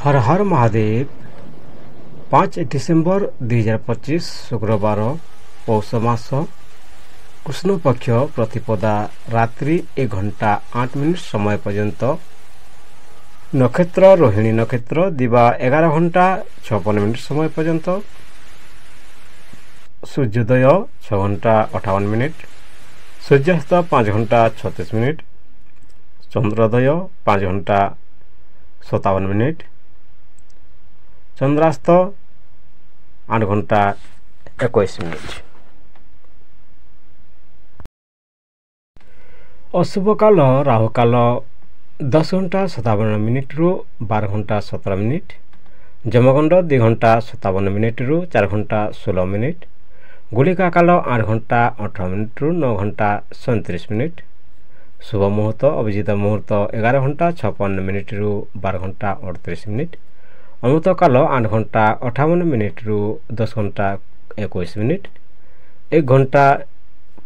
हर हर Mahadev. 5 December 2025 शुक्रवार पौष मास कृष्ण पक्ष प्रतिपदा रात्रि 1 घंटा 8 मिनिट समय पर्यंत नक्षत्र रोहिणी नक्षत्र दिवा 11 घंटा 56 मिनिट समय पर्यंत सूर्योदय 6 घंटा 58 मिनिट सूर्यास्त 5 घंटा 36 मिनिट चंद्रोदय 5 घंटा 57 मिनिट चंद्रास्त 8 घंटा 21 मिनिट। अशुभ काल राहु काल 10 घंटा 57 मिनिट रु 12 घंटा 17 मिनिट जमगंड 2 घंटा 57 मिनिट रु 4 घंटा 16 मिनिट गुलिका काल 8 घंटा 18 मिनिट रु 9 घंटा 37 मिनिट शुभ मुहूर्त अभिजित मुहूर्त 11 घंटा 56 मिनिट रु 12 घंटा 38 मिनिट अमृत काल 8 घंटा 58 मिनिट रु 10 घंटा 21 मिनिट 1 घंटा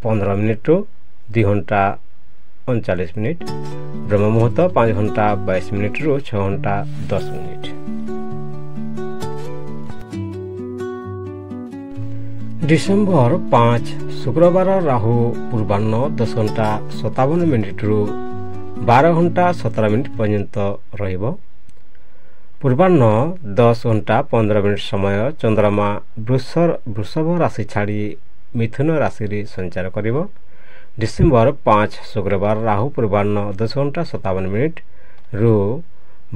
15 मिनिट रु 2 घंटा 39 मिनिट ब्रह्म मुहूर्त 5 घंटा 22 मिनिट रु 6 घंटा 10 मिनिट। डिसेम्बर 5 शुक्रवार राहु पूर्वाह्न 10 घंटा 57 मिनिट रु 12 घंटा 17 मिनिट पर्यंत रहिब। पूर्वाह्न 10 घंटा 15 मिनिट समय चंद्रमा वृषभ राशि छाड़ी मिथुन राशि रे संचार करिब। डिसेम्बर 5 शुक्रवार राहु पूर्वाह्न 10 घंटा 57 मिनिट रु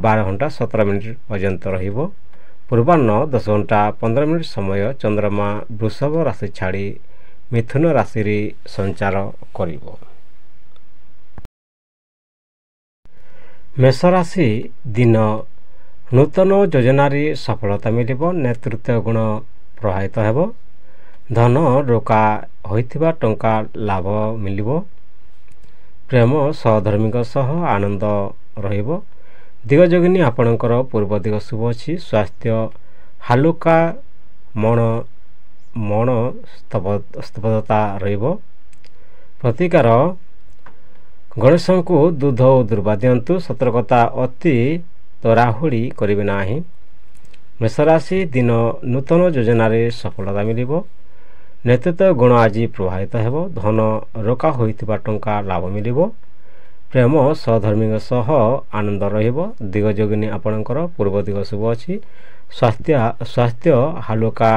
12 घंटा 17 मिनिट पर्यंत रहिब। पूर्वाह्न 10 घंटा 15 मिनिट समय चंद्रमा वृषभ राशि छाड़ी मिथुन राशि रे संचार करिब। मेष राशि दिन नूतन योजन सफलता मिलिब नेतृत्व गुण प्रभावित हेब धन रोका होइथिबा टंका लाभ मिलिब प्रेम सहधर्मिक सह आनंद रहिब दिगजोगिनी आपणकर पूर्व दिग शुभ अछि स्वास्थ्य हालुका मन स्तब्धता रहिब प्रतिकार गणेश को दूध और दुर्वा दियंतु सतर्कता अति तराहुड़ी करिवे नाही। मेष राशि दिन नूतन योजन सफलता मिलिब नेतृत्व गुण आज प्रभावित हेब धन रोका होइथिबा टंका लाभ मिलिब प्रेम सहधर्मिक सह आनंद रहिब दिगजोगिनी आपणकर पूर्व दिग शुभ अछि स्वास्थ्य हालुका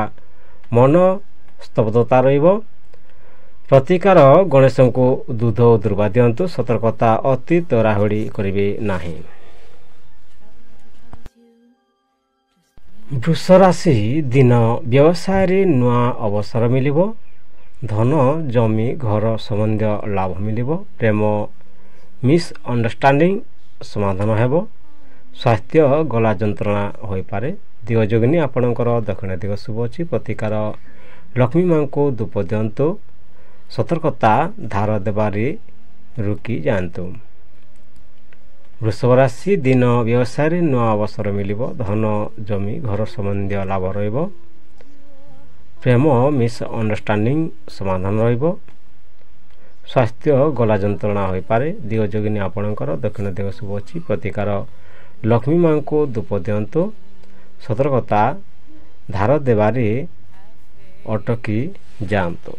मन स्तब्धता रहिब प्रतिकार गणेश को दूध और दुर्वा दियंतु सतर्कता अति तराहुड़ी करिवे नाही। वृष राशि दिन व्यवसाय रे नुआ अवसर मिलिब धन जमी घर संबंध लाभ मिलिब प्रेम मिस अंडरस्टैंडिंग समाधान हेब स्वास्थ्य गला जंत्रणा होई पारे दिगजोगिनी आपणकर दक्षिण दिग शुभ अछि प्रतिकार लक्ष्मी मां को धूप दियंतु सतर्कता धार देबारे रुकी जांतु। वृषभ राशि दिन व्यवसाय रे नुआ अवसर मिलिब धन जमी घर संबंध लाभ रहिब प्रेम मिस अंडरस्टैंडिंग समाधान रहिब स्वास्थ्य गला जंत्रणा होई पारे दिगजोगिनी आपणकर दक्षिण दिग शुभ अछि प्रतिकार लक्ष्मी मां को धूप दियंतु सतर्कता धार देबारे अटकी जांतु।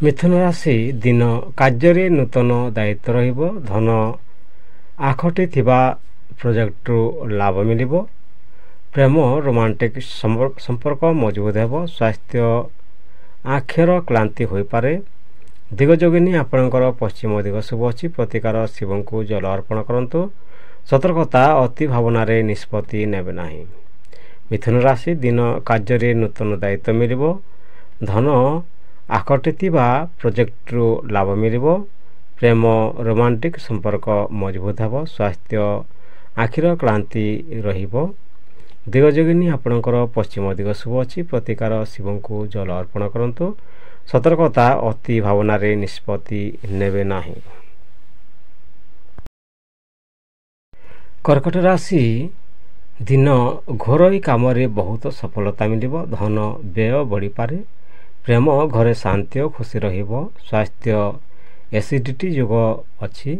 मिथुन राशि दिन कार्य नूतन दायित्व रहिब धन आखटी थिबा प्रोजेक्ट लाभ मिलिब प्रेम रोमांटिक संपर्क मजबूत हेब स्वास्थ्य आखिर क्लांति होई पारे दिगजोगिनी आपणकर पश्चिम दिग शुभ अछि प्रतिकार शिव को जल अर्पण करंतु सतर्कता अति भावना रे निष्पत्ति नेबे नाही। मिथुन राशि दिन कार्य नूतन दायित्व मिलिब धन आकटिथिबा प्रोजेक्ट लाभ मिलिब प्रेम रोमांटिक संपर्क मजबूत हेब स्वास्थ्य आखिर क्लांति रहिब दिगजोगिनी आपणकर पश्चिम दिग शुभ अछि प्रतिकार शिव को जल अर्पण करंतु सतर्कता अति भावना रे निष्पत्ति नेबे नाही। कर्कट राशि दिन घरोई काम रे बहुत सफलता मिलिब धन व्यय बढ़ी पारे प्रेम घरे शांति खुशी रहिब स्वास्थ्य एसिडिटी जोग अछि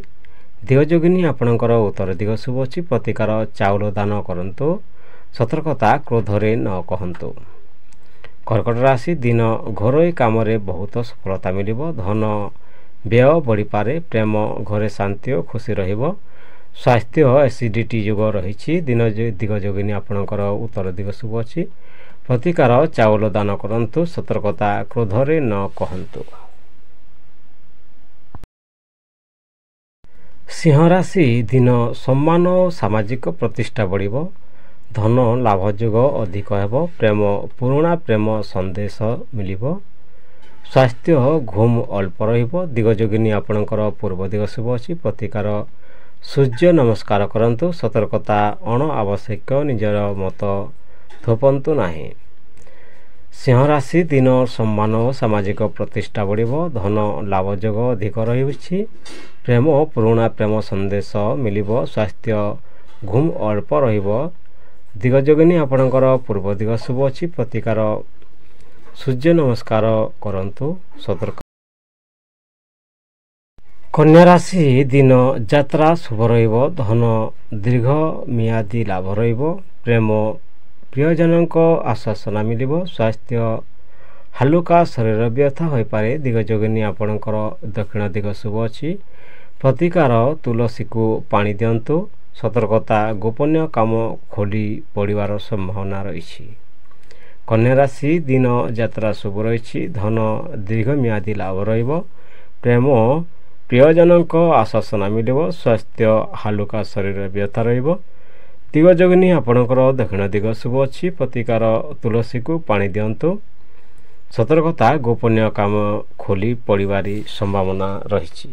ଦିଗଯୋଗିନୀ ଆପଣଙ୍କର ଉତ୍ତର ଦିଗ ଶୁଭ ଅଛି। ପ୍ରତିକାର ଚାଉଳ ଦାନ କରନ୍ତୁ। ସତର୍କତା କ୍ରୋଧରେ ନ କହନ୍ତୁ। କର୍କଟ ରାଶି ଦିନ ଘରୋଇ କାମରେ ବହୁତ ସଫଳତା ମିଳିବ। ଧନ ବ୍ୟୟ ବଢ଼ିପାରେ। ପ୍ରେମ ଘରେ ଶାନ୍ତି ଓ ଖୁସି ରହିବ। ସ୍ୱାସ୍ଥ୍ୟ ଏସିଡ଼ିଟି ଯୋଗ ରହିଛି। ଦିଗଯୋଗିନୀ ଆପଣଙ୍କର ଉତ୍ତର ଦିଗ ଶୁଭ ଅଛି। ପ୍ରତିକାର ଚାଉଳ ଦାନ କରନ୍ତୁ। ସତର୍କତା କ୍ରୋଧରେ ନ କହନ୍ତୁ। ସିଂହ ରାଶି ଦିନ ସମ୍ମାନ ଓ ସାମାଜିକ ପ୍ରତିଷ୍ଠା ବଢ଼ିବ। ଧନ ଲାଭ ଯୋଗ ଅଧିକ ହେବ। ପ୍ରେମ ପୁରୁଣା ପ୍ରେମ ସନ୍ଦେଶ ମିଳିବ। ସ୍ୱାସ୍ଥ୍ୟ ଘୁମ୍ ଅଳ୍ପ ରହିବ। ଦିଗଯୋଗିନୀ ଆପଣଙ୍କର ପୂର୍ବ ଦିଗ ଶୁଭ ଅଛି। ପ୍ରତିକାର ସୂର୍ଯ୍ୟ ନମସ୍କାର କରନ୍ତୁ। ସତର୍କତା ଅଣ ଆବଶ୍ୟକ ନିଜର ମତ ଥୋପନ୍ତୁ ନାହିଁ। ସିଂହ ରାଶି ଦିନ ସମ୍ମାନ ଓ ସାମାଜିକ ପ୍ରତିଷ୍ଠା ବଢ଼ିବ। ଧନ ଲାଭ ଯୋଗ ଅଧିକ ରହିଛି। ପ୍ରେମ ପୁରୁଣା ପ୍ରେମ ସନ୍ଦେଶ ମିଳିବ। ସ୍ୱାସ୍ଥ୍ୟ ଘୁମ୍ ଅଳ୍ପ ରହିବ। ଦିଗଯୋଗିନୀ ଆପଣଙ୍କର ପୂର୍ବ ଦିଗ ଶୁଭ ଅଛି। ପ୍ରତିକାର ସୂର୍ଯ୍ୟ ନମସ୍କାର କରନ୍ତୁ। ସତର୍କ। କନ୍ୟା ରାଶି ଦିନ ଯାତ୍ରା ଶୁଭ ରହିବ। ଧନ ଦୀର୍ଘ ମିଆଦି ଲାଭ ରହିବ। ପ୍ରେମ ପ୍ରିୟଜନଙ୍କ ଆଶ୍ୱାସନା ମିଳିବ। ସ୍ୱାସ୍ଥ୍ୟ ହାଲୁକା ଶରୀର ବ୍ୟଥା ହୋଇପାରେ। ଦିଗଯୋଗିନୀ ଆପଣଙ୍କର ଦକ୍ଷିଣ ଦିଗ ଶୁଭ ଅଛି। ପ୍ରତିକାର ତୁଳସୀକୁ ପାଣି ଦିଅନ୍ତୁ। ସତର୍କତା ଗୋପନୀୟ କାମ ଖୋଲି ପଡ଼ିବାର ସମ୍ଭାବନା ରହିଛି। କନ୍ୟା ରାଶି ଦିନ ଯାତ୍ରା ଶୁଭ ରହିଛି। ଧନ ଦୀର୍ଘମିଆଦି ଲାଭ ରହିବ। ପ୍ରେମ ପ୍ରିୟଜନଙ୍କ ଆଶ୍ୱାସନା ମିଳିବ। ସ୍ୱାସ୍ଥ୍ୟ ହାଲୁକା ଶରୀର ବ୍ୟଥା ରହିବ। ଦିଗଯୋଗିନୀ ଆପଣଙ୍କର ଦକ୍ଷିଣ ଦିଗ ଶୁଭ ଅଛି। ପ୍ରତିକାର ତୁଳସୀକୁ ପାଣି ଦିଅନ୍ତୁ। ସତର୍କତା ଗୋପନୀୟ କାମ ଖୋଲି ପଡ଼ିବାର ସମ୍ଭାବନା ରହିଛି।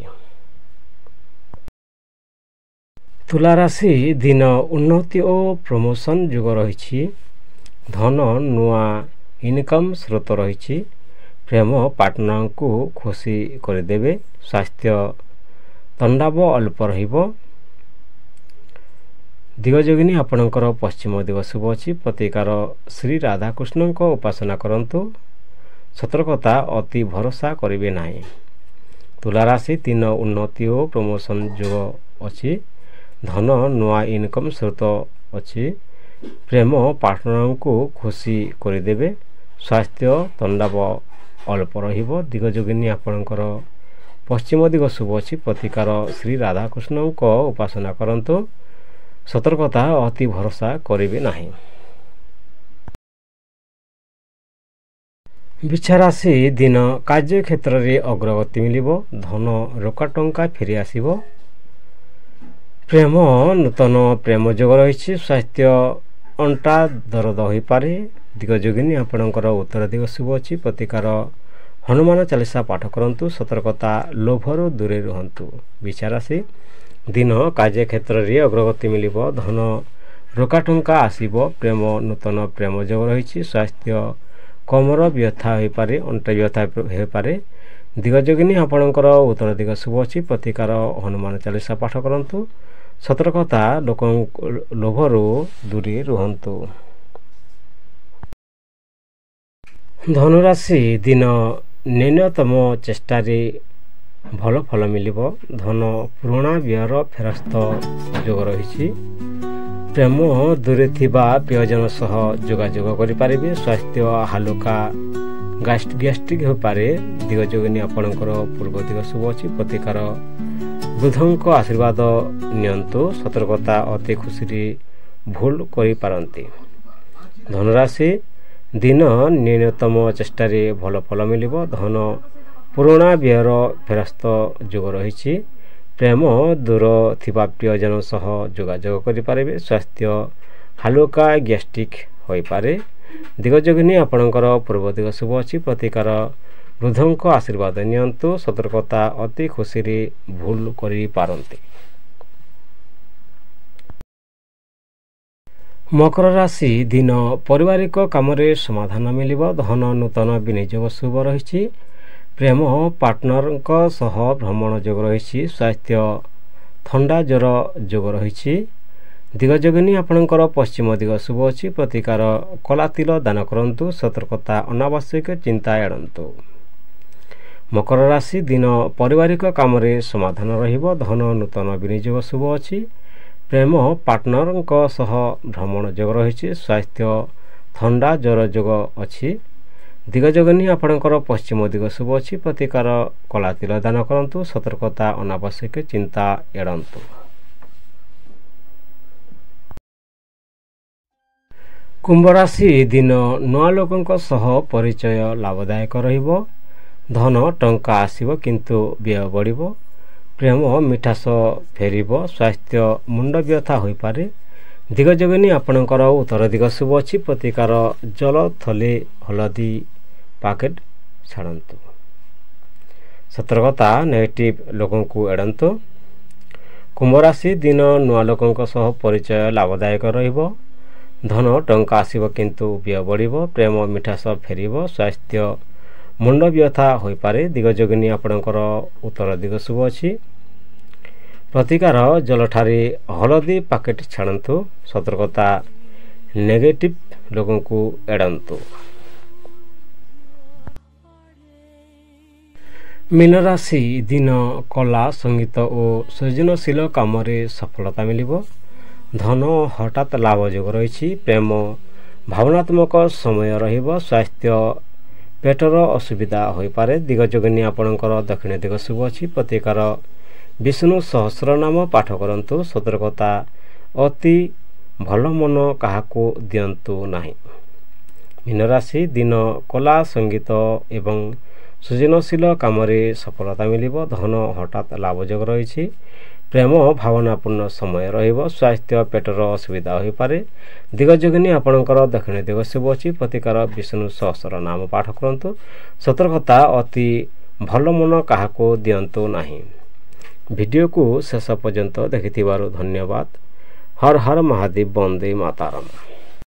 ତୁଲା ରାଶି ଦିନ ଉନ୍ନତି ଓ ପ୍ରମୋସନ୍ ଯୋଗ ରହିଛି। ଧନ ନୂଆ ଇନକମ୍ ସ୍ରୋତ ରହିଛି। ପ୍ରେମ ପାର୍ଟନରଙ୍କୁ ଖୁସି କରିଦେବେ। ସ୍ୱାସ୍ଥ୍ୟ ତଣ୍ଡାବ ଅଳ୍ପ ରହିବ। ଦିଗଯୋଗିନୀ ଆପଣଙ୍କର ପଶ୍ଚିମ ଦିଗ ଶୁଭ ଅଛି। ପ୍ରତିକାର ଶ୍ରୀ ରାଧାକୃଷ୍ଣଙ୍କ ଉପାସନା କରନ୍ତୁ। ସତର୍କତା ଅତି ଭରସା କରିବେ ନାହିଁ। ତୁଲା ରାଶି ଦିନ ଉନ୍ନତି ଓ ପ୍ରମୋସନ୍ ଯୋଗ ଅଛି। ଧନ ନୂଆ ଇନକମ୍ ସ୍ରୋତ ଅଛି। ପ୍ରେମ ପାର୍ଟନରଙ୍କୁ ଖୁସି କରିଦେବେ। ସ୍ୱାସ୍ଥ୍ୟ ତଣ୍ଡାବ ଅଳ୍ପ ରହିବ। ଦିଗଯୋଗିନୀ ଆପଣଙ୍କର ପଶ୍ଚିମ ଦିଗ ଶୁଭ ଅଛି। ପ୍ରତିକାର ଶ୍ରୀ ରାଧାକୃଷ୍ଣଙ୍କ ଉପାସନା କରନ୍ତୁ। ସତର୍କତା ଅତି ଭରସା କରିବେ ନାହିଁ। ବିଛା ରାଶି ଦିନ କାର୍ଯ୍ୟକ୍ଷେତ୍ରରେ ଅଗ୍ରଗତି ମିଳିବ। ଧନ ରୋକା ଟଙ୍କା ଫେରି ଆସିବ। ପ୍ରେମ ନୂତନ ପ୍ରେମ ଯୋଗ ରହିଛି। ସ୍ୱାସ୍ଥ୍ୟ ଅଣ୍ଟା ଦରଦ ହୋଇପାରେ। ଦିଗଯୋଗିନୀ ଆପଣଙ୍କର ଉତ୍ତର ଦିଗ ଶୁଭ ଅଛି। ପ୍ରତିକାର ହନୁମାନ ଚାଳିଶା ପାଠ କରନ୍ତୁ। ସତର୍କତା ଲୋଭରୁ ଦୂରେ ରୁହନ୍ତୁ। ବିଛା ରାଶି ଦିନ କାର୍ଯ୍ୟକ୍ଷେତ୍ରରେ ଅଗ୍ରଗତି ମିଳିବ। ଧନ ରୋକା ଟଙ୍କା ଆସିବ। ପ୍ରେମ ନୂତନ ପ୍ରେମ ଯୋଗ ରହିଛି। ସ୍ୱାସ୍ଥ୍ୟ କମର ବ୍ୟଥା ହୋଇପାରେ। ଅଣ୍ଟା ବ୍ୟଥା ହୋଇପାରେ। ଦିଗଯୋଗିନୀ ଆପଣଙ୍କର ଉତ୍ତର ଦିଗ ଶୁଭ ଅଛି। ପ୍ରତିକାର ହନୁମାନ ଚାଳିଶା ପାଠ କରନ୍ତୁ। ସତର୍କତା ଲୋଭରୁ ଦୂରେ ରୁହନ୍ତୁ। ଧନୁରାଶି ଦିନ ନ୍ୟୁନତମ ଚେଷ୍ଟାରେ ଭଲ ଫଳ ମିଳିବ। ଧନ ପୁରୁଣା ବ୍ୟୟର ଫେରସ୍ତ ଯୋଗ ରହିଛି। ପ୍ରେମ ଦୂରେ ଥିବା ପ୍ରିୟଜନ ସହ ଯୋଗାଯୋଗ କରିପାରିବେ। ସ୍ୱାସ୍ଥ୍ୟ ହାଲୁକା ଗ୍ୟାଷ୍ଟ୍ରିକ୍ ହୋଇପାରେ। ଦିଗଯୋଗିନୀ ଆପଣଙ୍କର ପୂର୍ବ ଦିଗ ଶୁଭ ଅଛି। ପ୍ରତିକାର ବୃଦ୍ଧଙ୍କ ଆଶୀର୍ବାଦ ନିଅନ୍ତୁ। ସତର୍କତା ଅତି ଖୁସିରେ ଭୁଲ କରିପାରନ୍ତି। ଧନୁରାଶି ଦିନ ନ୍ୟୁନତମ ଚେଷ୍ଟାରେ ଭଲ ଫଳ ମିଳିବ। ଧନ ପୁରୁଣା ବ୍ୟୟର ଫେରସ୍ତ ଯୋଗ ରହିଛି। ପ୍ରେମ ଦୂର ଥିବା ପ୍ରିୟଜନ ସହ ଯୋଗାଯୋଗ କରିପାରିବେ। ସ୍ୱାସ୍ଥ୍ୟ ହାଲୁକା ଗ୍ୟାଷ୍ଟ୍ରିକ୍ ହୋଇପାରେ। ଦିଗଯୋଗିନୀ ଆପଣଙ୍କର ପୂର୍ବ ଦିଗ ଶୁଭ ଅଛି। ପ୍ରତିକାର ବୃଦ୍ଧଙ୍କ ଆଶୀର୍ବାଦ ନିଅନ୍ତୁ। ସତର୍କତା ଅତି ଖୁସିରେ ଭୁଲ କରିପାରନ୍ତି। ମକର ରାଶି ଦିନ ପାରିବାରିକ କାମରେ ସମାଧାନ ମିଳିବ। ଧନ ନୂତନ ବିନିଯୋଗ ଶୁଭ ରହିଛି। ପ୍ରେମ ପାର୍ଟନରଙ୍କ ସହ ଭ୍ରମଣ ଯୋଗ ରହିଛି। ସ୍ୱାସ୍ଥ୍ୟ ଥଣ୍ଡା ଜ୍ୱର ଯୋଗ ରହିଛି। ଦିଗଯୋଗିନୀ ଆପଣଙ୍କର ପଶ୍ଚିମ ଦିଗ ଶୁଭ ଅଛି। ପ୍ରତିକାର କଳା ତିଳ ଦାନ କରନ୍ତୁ। ସତର୍କତା ଅନାବଶ୍ୟକ ଚିନ୍ତା ଏଡ଼ନ୍ତୁ। ମକର ରାଶି ଦିନ ପାରିବାରିକ କାମରେ ସମାଧାନ ରହିବ। ଧନ ନୂତନ ବିନିଯୋଗ ଶୁଭ ଅଛି। ପ୍ରେମ ପାର୍ଟନରଙ୍କ ସହ ଭ୍ରମଣ ଯୋଗ ରହିଛି। ସ୍ୱାସ୍ଥ୍ୟ ଥଣ୍ଡା ଜ୍ୱର ଯୋଗ ଅଛି। ଦିଗଯୋଗିନୀ ଆପଣଙ୍କର ପଶ୍ଚିମ ଦିଗ ଶୁଭ ଅଛି। ପ୍ରତିକାର କଳା ତିଳ ଦାନ କରନ୍ତୁ। ସତର୍କତା ଅନାବଶ୍ୟକ ଚିନ୍ତା ଏଡ଼ନ୍ତୁ। କୁମ୍ଭ ରାଶି ଦିନ ନୂଆ ଲୋକଙ୍କ ସହ ପରିଚୟ ଲାଭଦାୟକ ରହିବ। ଧନ ଟଙ୍କା ଆସିବ କିନ୍ତୁ ବ୍ୟୟ ବଢ଼ିବ। ପ୍ରେମ ମିଠାସ ଫେରିବ। ସ୍ୱାସ୍ଥ୍ୟ ମୁଣ୍ଡ ବ୍ୟଥା ହୋଇପାରେ। ଦିଗଯୋଗିନୀ ଆପଣଙ୍କର ଉତ୍ତର ଦିଗ ଶୁଭ ଅଛି। ପ୍ରତିକାର ଜଳ ଥଲି ହଳଦୀ ପ୍ୟାକେଟ୍ ଛାଡ଼ନ୍ତୁ। ସତର୍କତା ନେଗେଟିଭ୍ ଲୋକଙ୍କୁ ଏଡ଼ନ୍ତୁ। କୁମ୍ଭ ରାଶି ଦିନ ନୂଆ ଲୋକଙ୍କ ସହ ପରିଚୟ ଲାଭଦାୟକ ରହିବ। ଧନ ଟଙ୍କା ଆସିବ କିନ୍ତୁ ବ୍ୟୟ ବଢ଼ିବ। ପ୍ରେମ ମିଠାସ ଫେରିବ। ସ୍ୱାସ୍ଥ୍ୟ ମୁଣ୍ଡ ବ୍ୟଥା ହୋଇପାରେ। ଦିଗଯୋଗିନୀ ଆପଣଙ୍କର ଉତ୍ତର ଦିଗ ଶୁଭ ଅଛି। ପ୍ରତିକାର ଜଲଠାରେ ହଳଦୀ ପ୍ୟାକେଟ୍ ଛାଡ଼ନ୍ତୁ। ସତର୍କତା ନେଗେଟିଭ୍ ଲୋକଙ୍କୁ ଏଡ଼ନ୍ତୁ। ମୀନ ରାଶି ଦିନ କଳା ସଙ୍ଗୀତ ଓ ସୃଜନଶୀଳ କାମରେ ସଫଳତା ମିଳିବ। ଧନ ହଠାତ୍ ଲାଭ ଯୋଗ ରହିଛି। ପ୍ରେମ ଭାବନାତ୍ମକ ସମୟ ରହିବ। ସ୍ୱାସ୍ଥ୍ୟ ପେଟର ଅସୁବିଧା ହୋଇପାରେ। ଦିଗଯୋଗିନୀ ଆପଣଙ୍କର ଦକ୍ଷିଣ ଦିଗ ଶୁଭ ଅଛି। ପ୍ରତିକାର ବିଷ୍ଣୁ ସହସ୍ର ନାମ ପାଠ କରନ୍ତୁ। ସତର୍କତା ଅତି ଭଲ ମନ କାହାକୁ ଦିଅନ୍ତୁ ନାହିଁ। ମୀନ ରାଶି ଦିନ କଳା ସଙ୍ଗୀତ ଏବଂ ସୃଜନଶୀଳ କାମରେ ସଫଳତା ମିଳିବ। ଧନ ହଠାତ୍ ଲାଭ ଯୋଗ ରହିଛି। ପ୍ରେମ ଭାବନାପୂର୍ଣ୍ଣ ସମୟ ରହିବ। ସ୍ୱାସ୍ଥ୍ୟ ପେଟର ଅସୁବିଧା ହୋଇପାରେ। ଦିଗଯୋଗିନୀ ଆପଣଙ୍କର ଦକ୍ଷିଣ ଦିଗ ଶୁଭ ଅଛି। ପ୍ରତିକାର ବିଷ୍ଣୁ ସହସ୍ର ନାମ ପାଠ କରନ୍ତୁ। ସତର୍କତା ଅତି ଭଲ ମନ କାହାକୁ ଦିଅନ୍ତୁ ନାହିଁ। ଭିଡ଼ିଓକୁ ଶେଷ ପର୍ଯ୍ୟନ୍ତ ଦେଖିଥିବାରୁ ଧନ୍ୟବାଦ। ହର ହର ମହାଦେବ, ବନ୍ଦେ ମାତରମ୍।